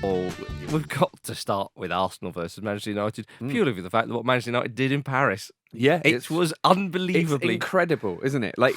Well, we've got to start with Arsenal versus Manchester United, purely for the fact that what Manchester United did in Paris. Yeah, it was unbelievably it's incredible, isn't it? Like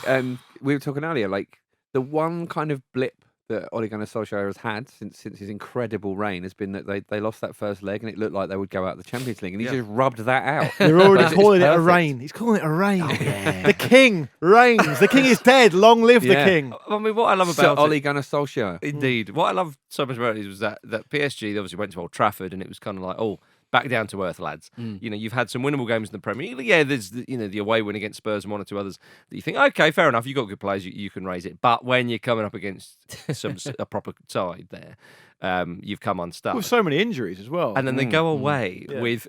we were talking earlier, like the one kind of blip that Ole Gunnar Solskjaer has had since his incredible reign has been that they lost that first leg and it looked like they would go out of the Champions League, and he just rubbed that out. You're already It's calling it a perfect. reign. He's calling it a reign. The king reigns. The king is dead. Long live the king. I mean, what I love So about Ole Gunnar Solskjaer. Indeed. What I love so much about it was that PSG, they obviously went to Old Trafford, and it was kind of like, oh, back down to earth, lads. You know, you've had some winnable games in the Premier League. Yeah, there's the away win against Spurs and one or two others that you think, okay, fair enough, you've got good players, you can raise it. But when you're coming up against a proper side there, you've come unstuck. With so many injuries as well. And then they go away with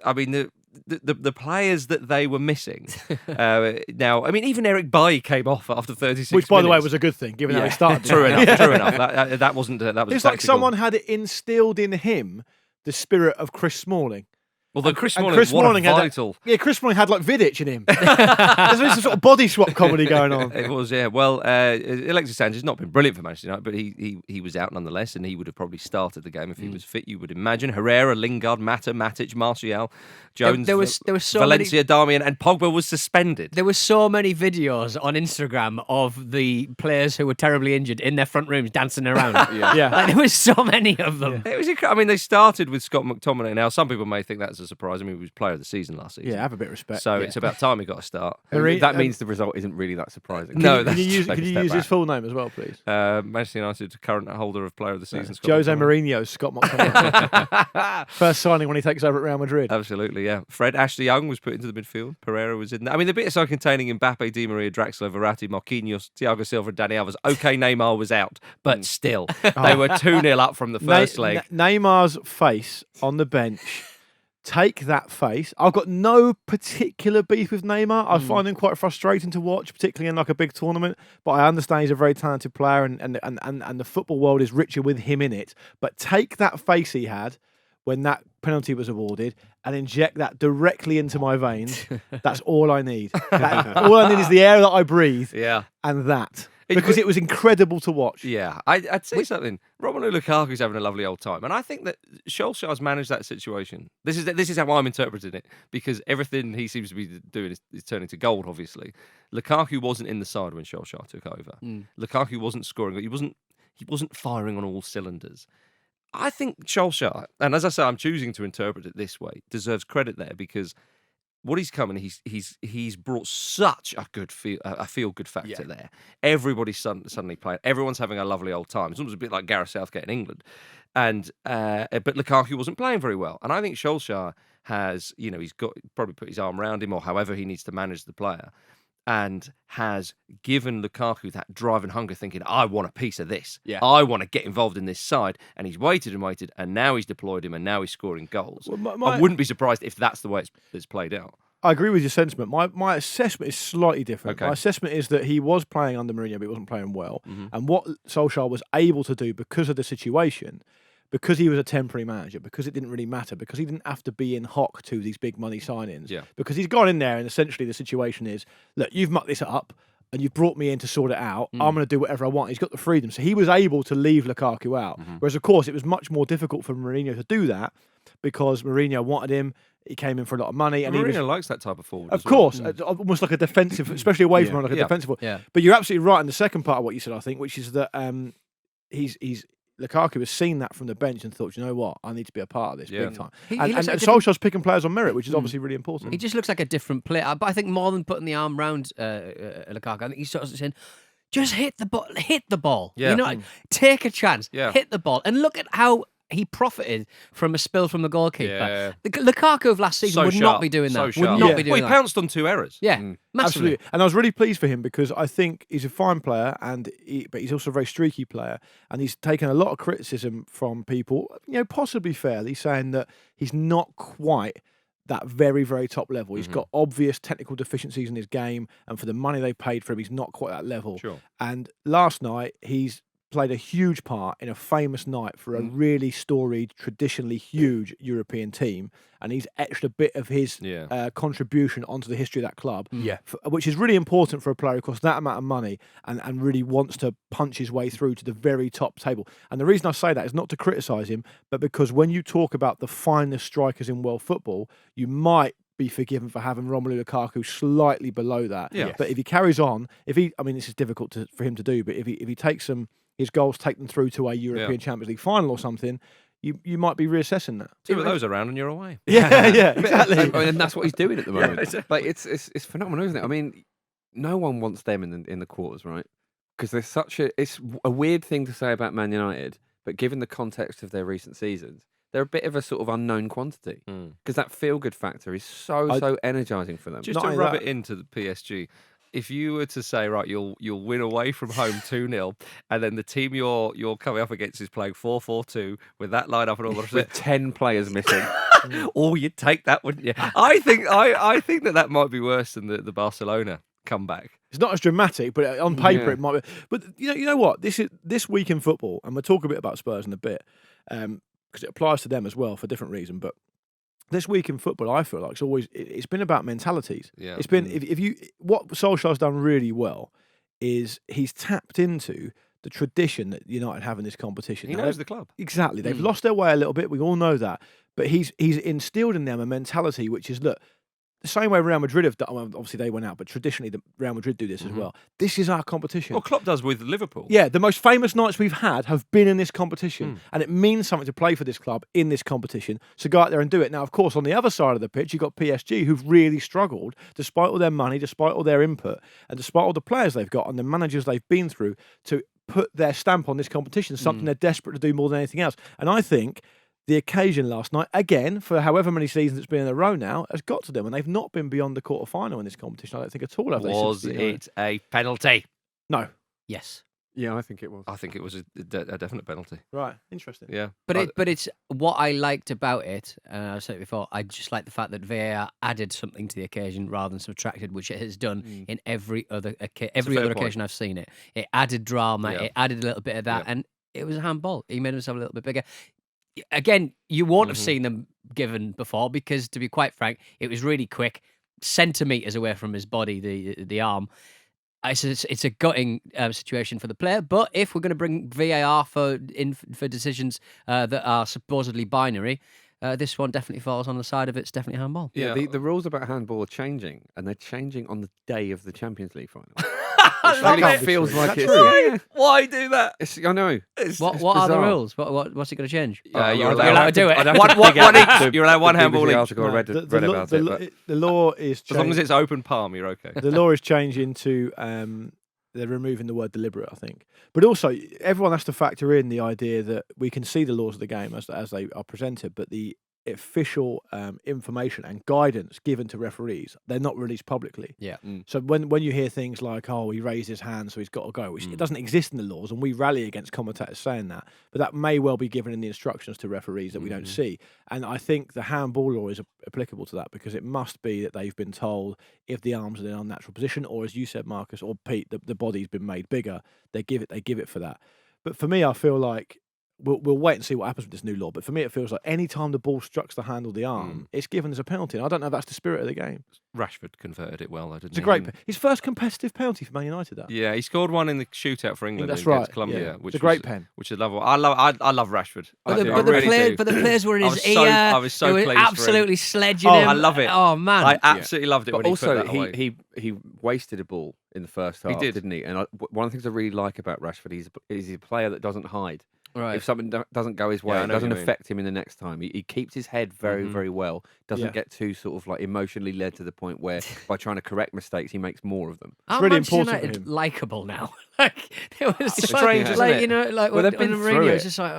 I mean, the players that they were missing. Now, I mean, even Eric Bailly came off after 36 Which, by the way, minutes. was a good thing, given how he started. True enough. True enough. That wasn't. That was. It's like tactical. someone had it instilled in him the spirit of Chris Smalling. Although Chris And Smalling, Chris what Smalling a had vital. Chris Smalling had like Vidic in him. There's some sort of body swap comedy going on. It was, yeah. Well, Alexis Sanchez has not been brilliant for Manchester United, but he was out nonetheless, and he would have probably started the game if he was fit. You would imagine Herrera, Lingard, Mata, Matic, Martial, Jones, There was so Valencia, Darmian, and Pogba was suspended. There were so many videos on Instagram of the players who were terribly injured in their front rooms dancing around. Yeah. Like, there was so many of them. It was. I mean, they started with Scott McTominay. Now, some people may think that's a surprise. I mean, he was player of the season last season. Yeah, have a bit of respect. So it's about time he got a start. That means the result isn't really that surprising. No, Can you use, take a can you step use his back. full name as well, please? Manchester United current holder of player of the season. Scott Jose McTominay. Mourinho, Scott McTominay. First signing when he takes over at Real Madrid. Absolutely, yeah. Fred Ashley Young was put into the midfield. Pereira was in there. I mean, the bit aside containing Mbappe, Di Maria, Draxler, Verratti, Marquinhos, Thiago Silva, and Dani Alves. Okay, Neymar was out, but still, they were 2-0 up from the first leg. Neymar's face on the bench. Take that face. I've got no particular beef with Neymar. I find him quite frustrating to watch, particularly in like a big tournament. But I understand he's a very talented player, and the football world is richer with him in it. But take that face he had when that penalty was awarded and inject that directly into my veins. That's all I need. All I need is the air that I breathe. Yeah. And that. Because it was incredible to watch. Yeah, I'd say something. Romelu Lukaku's having a lovely old time, and I think that Solskjaer's managed that situation. This is how I'm interpreting it, because everything he seems to be doing is turning to gold. Obviously, Lukaku wasn't in the side when Solskjaer took over. Lukaku wasn't scoring. He wasn't firing on all cylinders. I think Solskjaer, and as I say, I'm choosing to interpret it this way, deserves credit there, because what he's coming, he's brought such a good feel good factor there. Everybody's suddenly playing. Everyone's having a lovely old time. It's almost a bit like Gareth Southgate in England, but Lukaku wasn't playing very well. And I think Solskjaer has, he's got probably put his arm around him, or however he needs to manage the player, and has given Lukaku that drive and hunger, thinking, I want a piece of this. Yeah. I want to get involved in this side. And he's waited and waited, and now he's deployed him, and now he's scoring goals. Well, I wouldn't be surprised if that's the way it's played out. I agree with your sentiment. My assessment is slightly different. Okay. My assessment is that he was playing under Mourinho, but he wasn't playing well. And what Solskjaer was able to do because of the situation, because he was a temporary manager, because it didn't really matter, because he didn't have to be in hock to these big money signings, because he's gone in there and essentially the situation is, look, you've mucked this up and you've brought me in to sort it out. I'm going to do whatever I want. He's got the freedom. So he was able to leave Lukaku out. Whereas, of course, it was much more difficult for Mourinho to do that because Mourinho wanted him. He came in for a lot of money. And Mourinho he likes that type of forward. Of course, almost like a defensive, especially away from him, like a defensive forward. Yeah. But you're absolutely right in the second part of what you said, I think, which is that Lukaku has seen that from the bench and thought, you know what, I need to be a part of this big time. He And looks like Solskjaer's picking players on merit, which is obviously really important. He just looks like a different player. But I think more than putting the arm round Lukaku, I think he's sort of saying, just hit the ball. Yeah. You know, take a chance, Yeah. hit the ball. And look at how he profited from a spill from the goalkeeper. Yeah. The Lukaku of last season would not be doing that. Would not be doing Well, he that. pounced on 2 errors. Yeah, massively. Absolutely. And I was really pleased for him because I think he's a fine player, but he's also a very streaky player. And he's taken a lot of criticism from people, possibly fairly, saying that he's not quite that very, very top level. He's got obvious technical deficiencies in his game, and for the money they paid for him, he's not quite that level. Sure. And last night, he's played a huge part in a famous night for a really storied, traditionally huge European team, and he's etched a bit of his contribution onto the history of that club, which is really important for a player who costs that amount of money and really wants to punch his way through to the very top table. And the reason I say that is not to criticise him, but because when you talk about the finest strikers in world football, you might be forgiven for having Romelu Lukaku slightly below that. But if he carries on, this is difficult for him to do, but if he takes his goals take them through to a European Champions League final or something, you might be reassessing that. Two of those around and you're away. Yeah, exactly. And that's what he's doing at the moment. Exactly. Like it's phenomenal, isn't it? I mean, no one wants them in the quarters, right? Because it's a weird thing to say about Man United, but given the context of their recent seasons, they're a bit of a sort of unknown quantity because that feel-good factor is so energising for them. Just to rub it into the PSG, if you were to say, right, you'll win away from home 2-0, and then the team you're coming up against is playing 4-4-2 with that line-up and all the rest of with 10 players missing. you'd take that, wouldn't you? I think that might be worse than the Barcelona comeback. It's not as dramatic, but on paper it might be. But you know what? This week in football, and we'll talk a bit about Spurs in a bit, because it applies to them as well for a different reason. But this week in football, I feel like it's been about mentalities. Yeah. It's been what Solskjaer's done really well is he's tapped into the tradition that United have in this competition. He knows the club. Exactly. They've lost their way a little bit. We all know that. But he's instilled in them a mentality which is, look, the same way Real Madrid have done. Well, obviously they went out, but traditionally Real Madrid do this as well. This is our competition. Well, Klopp does with Liverpool. Yeah, the most famous nights we've had have been in this competition, and it means something to play for this club in this competition. So go out there and do it. Now, of course, on the other side of the pitch, you've got PSG, who've really struggled, despite all their money, despite all their input, and despite all the players they've got and the managers they've been through to put their stamp on this competition, something they're desperate to do more than anything else. And I think the occasion last night, again, for however many seasons it's been in a row now, has got to them, and they've not been beyond the quarter-final in this competition, I don't think at all. Have they? Was it a penalty? No. Yes. Yeah, I think it was. I think it was a definite penalty. Right. Interesting. Yeah. But it's what I liked about it, and I've said it before, I just like the fact that VAR added something to the occasion rather than subtracted, which it has done in every other occasion I've seen it. It added drama, it added a little bit of that, and it was a handball. He made himself a little bit bigger. Again, you won't have seen them given before because, to be quite frank, it was really quick, centimetres away from his body, the arm. It's a gutting situation for the player, but if we're going to bring VAR for decisions that are supposedly binary, this one definitely falls on the side of it's definitely handball. Yeah, the rules about handball are changing, and they're changing on the day of the Champions League final. It feels like it's true. Why do that? I know. What are the rules? What's it going to change? You're allowed to do it. You're allowed one handball each. The law is as long as it's open palm, you're okay. The law is changing to they're removing the word deliberate, I think. But also, everyone has to factor in the idea that we can see the laws of the game as they are presented, but the official information and guidance given to referees, they're not released publicly. Yeah. So when you hear things like, oh, he raised his hand, so he's got to go, which it doesn't exist in the laws, and we rally against commentators saying that, but that may well be given in the instructions to referees that we don't see. And I think the handball law is applicable to that, because it must be that they've been told if the arms are in an unnatural position, or as you said, Marcus, or Pete, the body's been made bigger, they give it for that. But for me, I feel like We'll wait and see what happens with this new law. But for me, it feels like any time the ball strikes the hand or the arm, it's given as a penalty. And I don't know if that's the spirit of the game. Rashford converted it well, though, didn't he? It's his first competitive penalty for Man United. That. Yeah, he scored one in the shootout for England. That's right. Colombia, which it's a great pen. Which is lovely. I love Rashford. But the players were in his ear. I was so pleased. Absolutely sledging him. I love it. Oh man, I absolutely loved it. But when also, he put that away. he wasted a ball in the first half, didn't he? And one of the things I really like about Rashford is he's a player that doesn't hide. Right. If something doesn't go his way, it doesn't affect him in the next time. He keeps his head very, very well. Doesn't get too sort of like emotionally led to the point where by trying to correct mistakes, he makes more of them. It's really important for him. Likable now. Like it was strange, isn't it? You know, like well, when Mourinho, it's just like,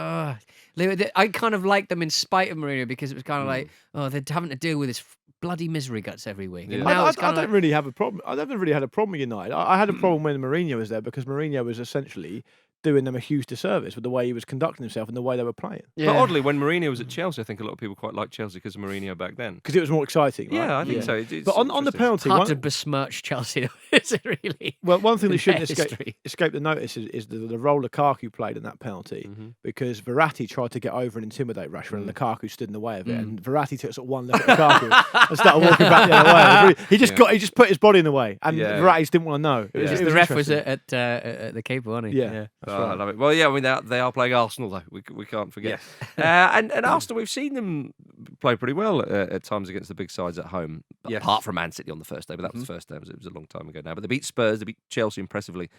I kind of liked them in spite of Mourinho, because it was kind of like, they're having to deal with this bloody misery guts every week. Yeah. And now I don't really have a problem. I never really had a problem with United. I had a problem when Mourinho was there, because Mourinho was essentially doing them a huge disservice with the way he was conducting himself and the way they were playing. But oddly, when Mourinho was at Chelsea, I think a lot of people quite liked Chelsea because of Mourinho back then. Because it was more exciting, right? Yeah, I think so. But on the penalty, Hard to besmirch Chelsea, is it really? well, one thing that shouldn't history. escape the notice is the role Lukaku played in that penalty, because Verratti tried to get over and intimidate Rashford, and Lukaku stood in the way of it, and Verratti took sort of one look at Lukaku and started walking back the other way. He just put his body in the way, and Verratti just didn't want to know. It was the ref was at the keeper, wasn't he? Yeah. I love it. Well, yeah, I mean they are playing Arsenal though. We can't forget. Yes. And Arsenal, we've seen them play pretty well at times against the big sides at home. Yes. Apart from Man City on the first day, but that was the first day. It was a long time ago now. But they beat Spurs. They beat Chelsea impressively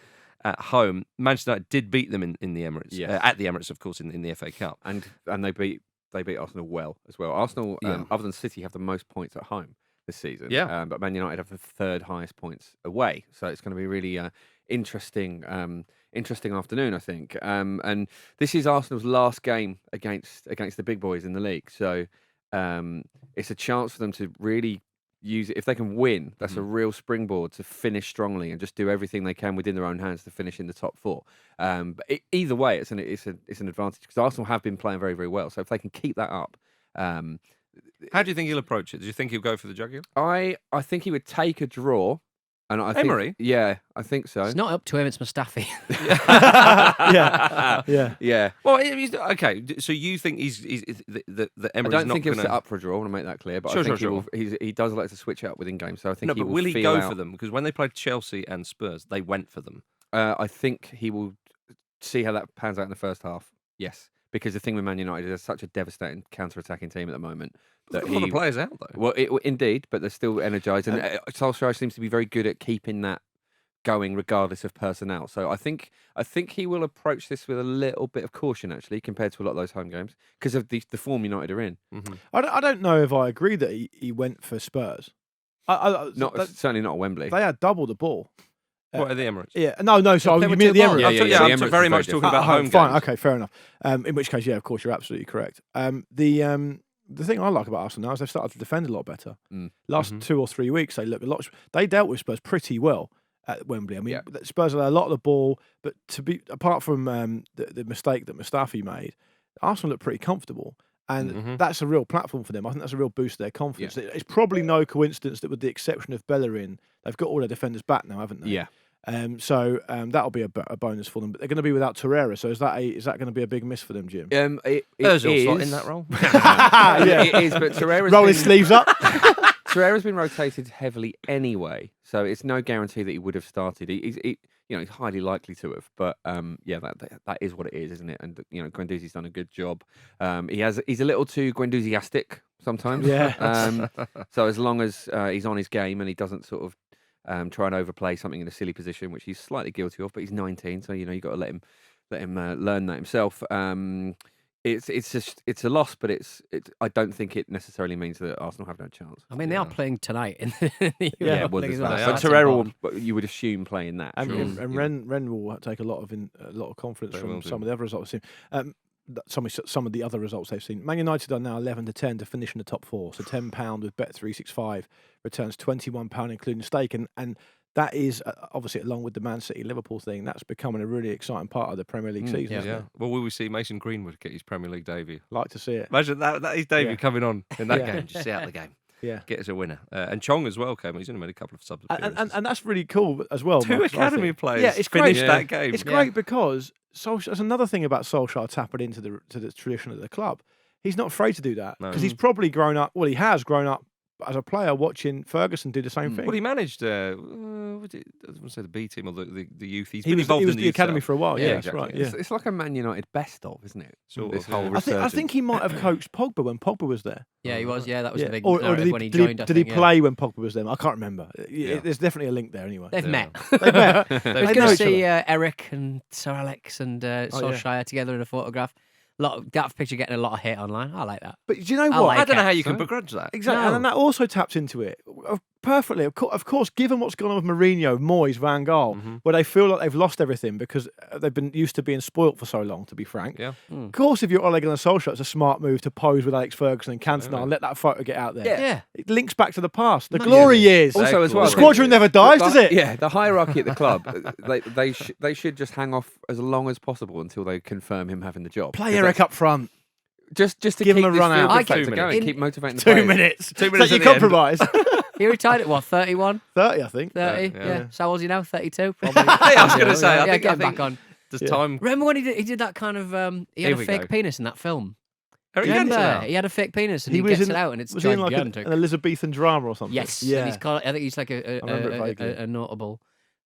at home. Manchester United did beat them in the Emirates. Yes. At the Emirates, of course, in the FA Cup. And they beat Arsenal well as well. Arsenal, other than City, have the most points at home this season. Yeah. But Man United have the third highest points away. So it's going to be really interesting afternoon, I think. And this is Arsenal's last game against the big boys in the league. So it's a chance for them to really use it. If they can win, that's a real springboard to finish strongly and just do everything they can within their own hands to finish in the top four. But either way, it's an advantage because Arsenal have been playing very, very well. So if they can keep that up. How do you think he'll approach it? Do you think he'll go for the jugular? I think he would take a draw. And I Emery? think, yeah, I think so. It's not up to him, it's Mustafi. Yeah. Well, he's okay. So you think he's the I Emery's don't not think he'll gonna... set up for a draw. I want to make that clear, but Sure, I think sure. he does like to switch it up within games. So I think No, he but will he feel go out. for them? Because when they played Chelsea and Spurs, they went for them. I think he will see how that pans out in the first half. Yes, because the thing with Man United is such a devastating counter-attacking team at the moment. There's a lot of players out though. Well, indeed, but they're still energised, and Solskjaer seems to be very good at keeping that going regardless of personnel. So I think he will approach this with a little bit of caution actually compared to a lot of those home games because of the form United are in. I don't know if I agree that he went for Spurs. Certainly not at Wembley. They had double the ball. What are the Emirates? Yeah, no. So They you were mean at the two Emirates? balls. Yeah, the I'm Emirates very is much very talking about home Fine, games. okay, fair enough. In which case, yeah, of course, you're absolutely correct. The thing I like about Arsenal now is they've started to defend a lot better. Last 2 or 3 weeks, they look a lot. They dealt with Spurs pretty well at Wembley. I mean, Spurs had a lot of the ball, but apart from the mistake that Mustafi made, Arsenal looked pretty comfortable. And that's a real platform for them. I think that's a real boost to their confidence. Yeah. It's probably no coincidence that with the exception of Bellerin, they've got all their defenders back now, haven't they? Yeah. So that'll be a bonus for them. But they're going to be without Torreira. So is that going to be a big miss for them, Jim? It Ozil's not is. in that role. Yeah. It is, but Torreira's Roll his sleeves up. Torreira's been rotated heavily anyway, so it's no guarantee that he would have started. He's highly likely to have, but that is what it is, isn't it? And Guendouzi's done a good job. He's a little too Guendouziastic sometimes. Yeah. So as long as he's on his game and he doesn't sort of try and overplay something in a silly position, which he's slightly guilty of, but he's 19, so you've got to let him learn that himself. It's a loss, but I don't think it necessarily means that Arsenal have no chance. I mean, they are playing tonight in the Well, League as there's well. that. So But that's Torreira, important. you would assume playing that. And sure. Ren will take a lot of confidence They from will some do. of the other results they've seen. Some of the other results they've seen. Man United are now 11-10 to finish in the top four. So £10 with Bet365 returns £21 including stake, and that is obviously along with the Man City Liverpool thing. That's becoming a really exciting part of the Premier League season. yeah. Isn't it? Well, will we see Mason Greenwood get his Premier League debut? Like to see it. Imagine that his debut Yeah. coming on in that Yeah. game. Just see out the game. Yeah. Get us a winner. And Chong as well came. He's only made a couple of subs appearances. And that's really cool as well. Two Marcus, I academy think. players Yeah, it's finished great. that game. It's great because Solskjaer, that's another thing about Solskjaer tapping into the tradition of the club. He's not afraid to do that No. because he's probably grown up. Well, he has grown up as a player watching Ferguson do the same thing. Well, he managed. I want to say the B team or the youth. He's He been was involved in the youth academy stuff. for a while. Yeah, that's exactly. right. Yeah. It's like a Man United best of, isn't it? Sort This of, whole yeah. I think resurgence. he might have coached Pogba when Pogba was there. Yeah, he was. Yeah, that was Yeah. the big Or narrative did when he he, joined. I did he think, play when Pogba was there? I can't remember. Yeah. There's definitely a link there anyway. They've met. They met. I was They going know to each see other. Eric and Sir Alex and Solskjaer together in a photograph. That picture getting a lot of hate online. I like that. But do you know I what? like I don't know it. how you can begrudge that. Exactly, No. and that also taps into it. perfectly. Of course, given what's gone on with Mourinho, Moyes, Van Gaal, where they feel like they've lost everything because they've been used to being spoilt for so long, to be frank. Yeah. Of course, if you're Ole Gunnar Solskjaer, it's a smart move to pose with Alex Ferguson and Cantona and let that photo get out there. Yeah. It links back to the past, the glory years. Also, as well, the squadron never dies, does it? Yeah, the hierarchy at the club, they should just hang off as long as possible until they confirm him having the job. Play Eric up front. Just to Give keep him a this run out. field I factor going, keep motivating the 2 players. minutes. 2 minutes Is at that the your end. compromise? He retired at what, 31? 30, I think. 30? Yeah. Yeah. So how old is he now? 32? Probably. Hey, I was going to say, I think get him back on. Does time... Remember when he did that kind of, he had Here a we fake go. penis in that film? Eric Remember? Cantona? He had a fake penis and He he was gets in- it out and it's Was he in like gigantic. an Elizabethan drama or something? Yes. Yeah. And he's called, I think he's like remember it vaguely. a notable,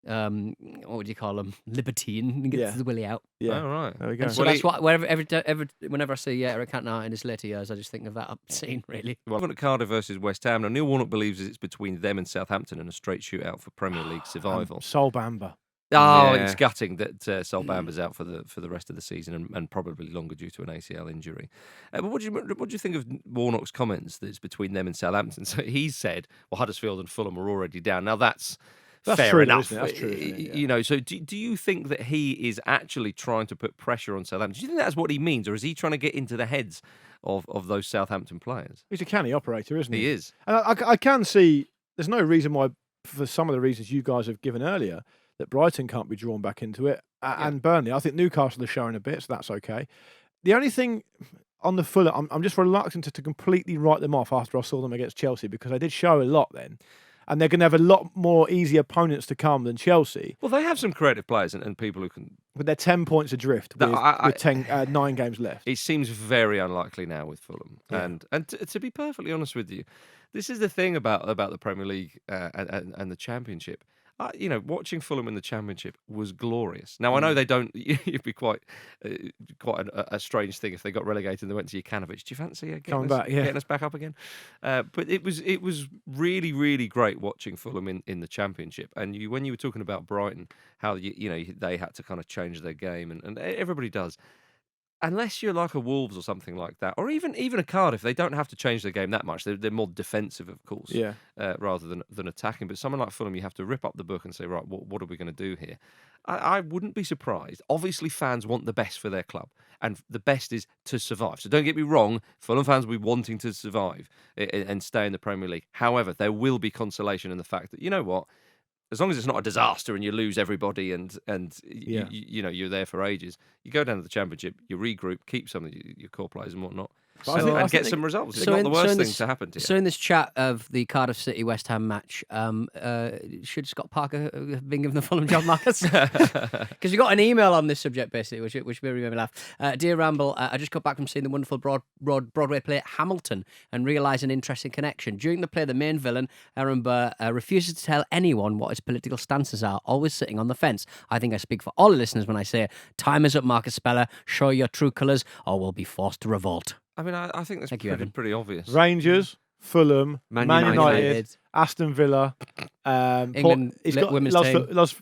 what would you call him? Libertine. He gets Yeah. his willy out. Yeah. Oh, right. There we go. And so Well, that's what, whenever I see Eric Cantona in his later years, I just think of that scene, really. Well, looking at Cardiff versus West Ham. Now, Neil Warnock believes it's between them and Southampton in a straight shootout for Premier League survival. Sol Bamba. Oh, Yeah. it's gutting that Sol Bamba's out for the rest of the season and probably longer due to an ACL injury. But what do you think of Warnock's comments that it's between them and Southampton? So he said, well, Huddersfield and Fulham are already down. Now that's fair true, enough. isn't it? That's true, isn't it? Yeah. You know, so do you think that he is actually trying to put pressure on Southampton? Do you think that's what he means, or is he trying to get into the heads of those Southampton players? He's a canny operator, isn't he? He is. And I can see there's no reason why, for some of the reasons you guys have given earlier, that Brighton can't be drawn back into it. And Burnley. I think Newcastle are showing a bit, so that's okay. The only thing on the Fulham, I'm just reluctant to completely write them off after I saw them against Chelsea because they did show a lot then. And they're going to have a lot more easy opponents to come than Chelsea. Well, they have some creative players and people who can... But they're 10 points adrift with, with 9 games left. It seems very unlikely now with Fulham. Yeah. And to be perfectly honest with you, this is the thing about the Premier League and the Championship. You know, watching Fulham in the Championship was glorious. Now I know they don't. It'd be quite a strange thing if they got relegated and they went to Jokanovic. Do you fancy getting us back up again? But it was really, really great watching Fulham in the Championship. And when you were talking about Brighton, how they had to kind of change their game, and everybody does. Unless you're like a Wolves or something like that, or even a Cardiff, they don't have to change their game that much. They're more defensive, of course, rather than attacking. But someone like Fulham, you have to rip up the book and say, right, what are we going to do here? I wouldn't be surprised. Obviously, fans want the best for their club, and the best is to survive. So don't get me wrong, Fulham fans will be wanting to survive and stay in the Premier League. However, there will be consolation in the fact that, you know what, as long as it's not a disaster and you lose everybody and you're there for ages, you go down to the Championship, you regroup, keep some of your core players and whatnot, and get some results. It's not the worst thing to happen to you. So in this chat of the Cardiff City West Ham match, should Scott Parker have been given the Fulham job, Marcus? Because you got an email on this subject basically, which made me laugh. Dear Ramble, I just got back from seeing the wonderful Broadway play Hamilton and realised an interesting connection. During the play, the main villain, Aaron Burr, refuses to tell anyone what his political stances are, always sitting on the fence. I think I speak for all the listeners when I say, time is up, Marcus Speller. Show your true colours or we'll be forced to revolt. I mean, I think that's pretty obvious. Rangers, Fulham, Man United, Aston Villa, England, women's team. loves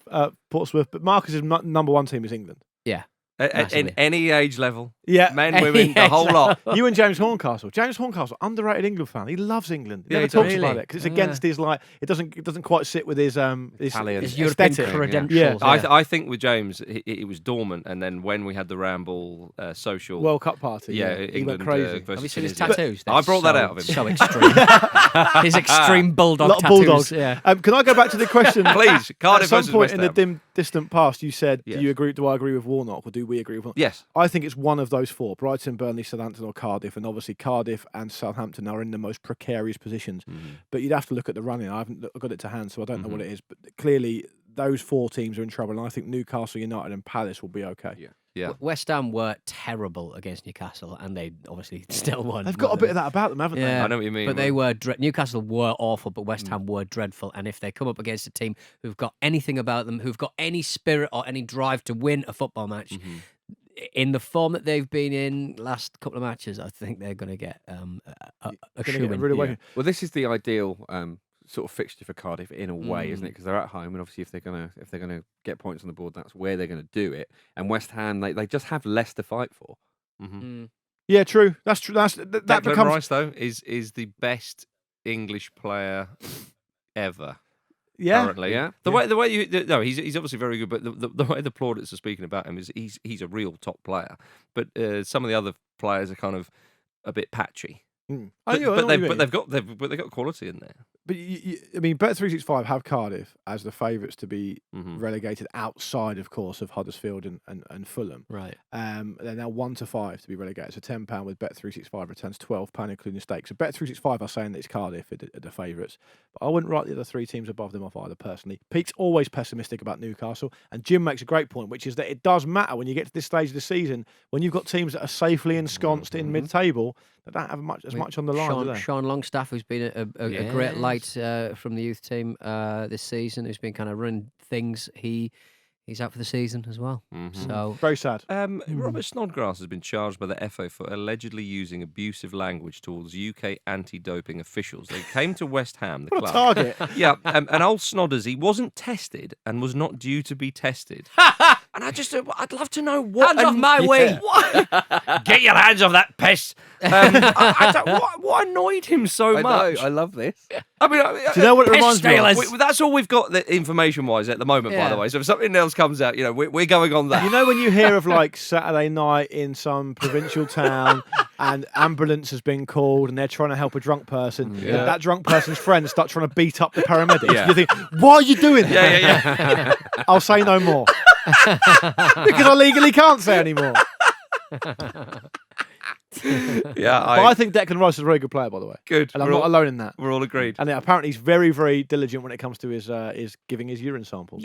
Portsmouth, but Marcus's number one team is England. Yeah. In any age level. Yeah. Men, women, the whole lot. You and James Horncastle. James Horncastle, underrated England fan. He loves England. He Yeah, never he talks does. about it because it's against his it doesn't quite sit with his Italian. His European aesthetic. credentials. Yeah. I think with James, it was dormant, and then when we had the Ramble social World Cup party. he England went crazy. versus Have you seen his Tunisia. tattoos? I brought that They're out of him. So extreme. His extreme bulldog Lot of tattoos. bulldogs. Yeah. Can I go back to the question? Please, Cardiff At some versus point West in Ham. the distant past, you said, Yes. Do I agree with Warnock or do we agree with Warnock? Yes. I think it's one of those four: Brighton, Burnley, Southampton, or Cardiff. And obviously, Cardiff and Southampton are in the most precarious positions. But you'd have to look at the running. I haven't got it to hand, so I don't know what it is. But clearly, those four teams are in trouble. And I think Newcastle United and Palace will be okay. Yeah. West Ham were terrible against Newcastle, and they obviously still won. They've got a bit of that about them, haven't Yeah, I know what you mean. But they were Newcastle were awful, but West Ham were dreadful. And if they come up against a team who've got anything about them, who've got any spirit or any drive to win a football match, in the form that they've been in last couple of matches, I think they're going to get a shoe in. Well, this is the ideal sort of fixture for Cardiff in a way, isn't it? Because they're at home, and obviously if they're gonna get points on the board, that's where they're going to do it. And West Ham, they just have less to fight for. Yeah, true. That's true. That Declan becomes Rice though is the best English player ever. Yeah. Currently, Yeah. The way he's obviously very good, but the way the plaudits are speaking about him is he's a real top player. But some of the other players are kind of a bit patchy. I know what you mean. They've got quality in there. But I mean, Bet365 have Cardiff as the favourites to be Mm-hmm. relegated outside, of course, of Huddersfield and Fulham. Right. They're now 1-5 to be relegated. So £10 with Bet365 returns £12, including stakes. So Bet365 are saying that it's Cardiff are the favourites. But I wouldn't write the other three teams above them off either, personally. Pete's always pessimistic about Newcastle. And Jim makes a great point, which is that it does matter when you get to this stage of the season, when you've got teams that are safely ensconced in mid-table, that don't have as much on the line, do they? Sean Longstaff, who's been a great light from the youth team this season, who's been kind of running things. He's out for the season as well. So Very sad. Robert Snodgrass has been charged by the FA for allegedly using abusive language towards UK anti-doping officials. They came to West Ham, the What a club. target. Yeah, and old Snodders, he wasn't tested and was not due to be tested. And I'd love to know what. Hands off my way. Get your hands off that pest. What annoyed him so I much? know, I love this. I mean, Do you know what it reminds me of? That's all we've got information-wise at the moment, by the way. So if something else comes out, we're going on that. You know when you hear of like Saturday night in some provincial town and ambulance has been called and they're trying to help a drunk person, and that drunk person's friends start trying to beat up the paramedics. Yeah. You think, why are you doing that? Yeah. I'll say no more. Because I legally can't say anymore. Yeah, But I think Declan Rice is a very good player, by the way. good. And I'm not alone in that. We're all agreed. And apparently he's very, very diligent when it comes to his giving his urine samples.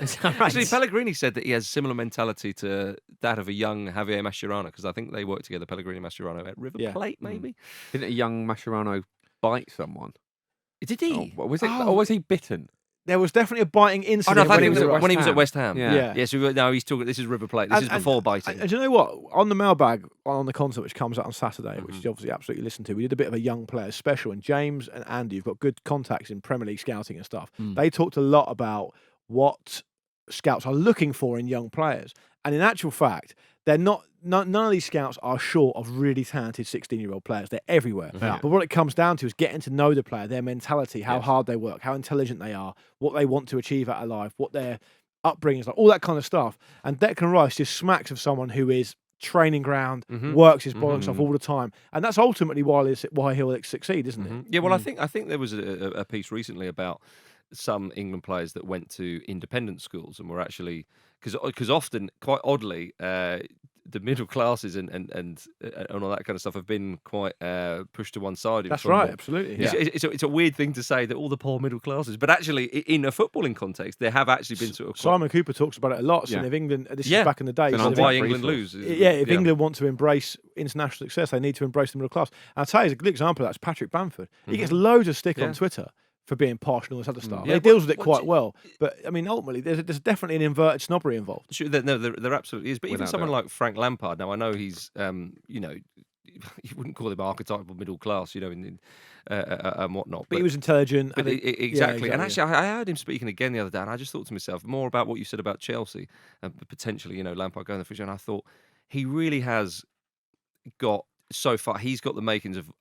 is that right? Actually, Pellegrini said that he has similar mentality to that of a young Javier Mascherano, because I think they worked together, Pellegrini and Mascherano, at River Plate, maybe. Didn't a young Mascherano bite someone? Did he? Oh, what was it? Or was he bitten? There was definitely a biting Oh, incident no, I thought when he he was was at when he was at West Ham. Yeah. Yes, he's talking. This is River Plate. This is before biting. And do you know what? On the mailbag on the concert, which comes out on Saturday, which Mm-hmm. you obviously absolutely listen to, we did a bit of a young players special. And James and Andy, who've got good contacts in Premier League scouting and stuff, they talked a lot about what scouts are looking for in young players. And in actual fact, they're not. None of these scouts are short of really talented 16-year-old players. They're everywhere. Yeah. But what it comes down to is getting to know the player, their mentality, how hard they work, how intelligent they are, what they want to achieve out of life, what their upbringing is like, all that kind of stuff. And Declan Rice just smacks of someone who is training ground, works his bollocks off all the time. And that's ultimately why he'll succeed, isn't it? Yeah, well, I think there was a piece recently about some England players that went to independent schools and were actually because often, quite oddly, the middle classes and all that kind of stuff have been quite pushed to one side. That's right, absolutely. Yeah. It's a weird thing to say that all the poor middle classes, but actually, in a footballing context, there have actually been sort of Simon Cooper talks about it a lot. So Yeah. if England, this is back in the day, and so on if why England- England lose. if England want to embrace international success, they need to embrace the middle class. And I'll tell you, a good example of that's Patrick Bamford. He gets loads of stick on Twitter for being partial and all this other stuff. Yeah, He deals with it what quite well. But, I mean, ultimately, there's definitely an inverted snobbery involved. Sure, there absolutely is. But even Without someone doubt. like Frank Lampard, now I know he's, you wouldn't call him archetypal middle class, and whatnot. But he was intelligent. But and exactly. And actually, I heard him speaking again the other day, and I just thought to myself more about what you said about Chelsea and potentially, Lampard going to the future. And I thought he really has got. So far, he's got the makings of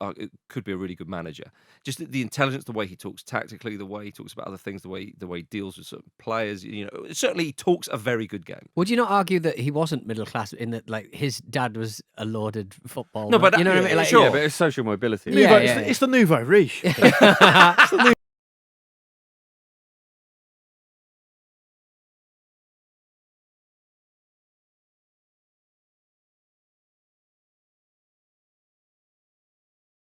could be a really good manager. Just the intelligence, the way he talks tactically, the way he talks about other things, the way he deals with certain players. Certainly he talks a very good game. Would you not argue that he wasn't middle class in that, like, his dad was a lauded footballer? No, but you know what I mean? Like, sure. Yeah, but it's social mobility. Nouveau, Yeah, it's the nouveau riche.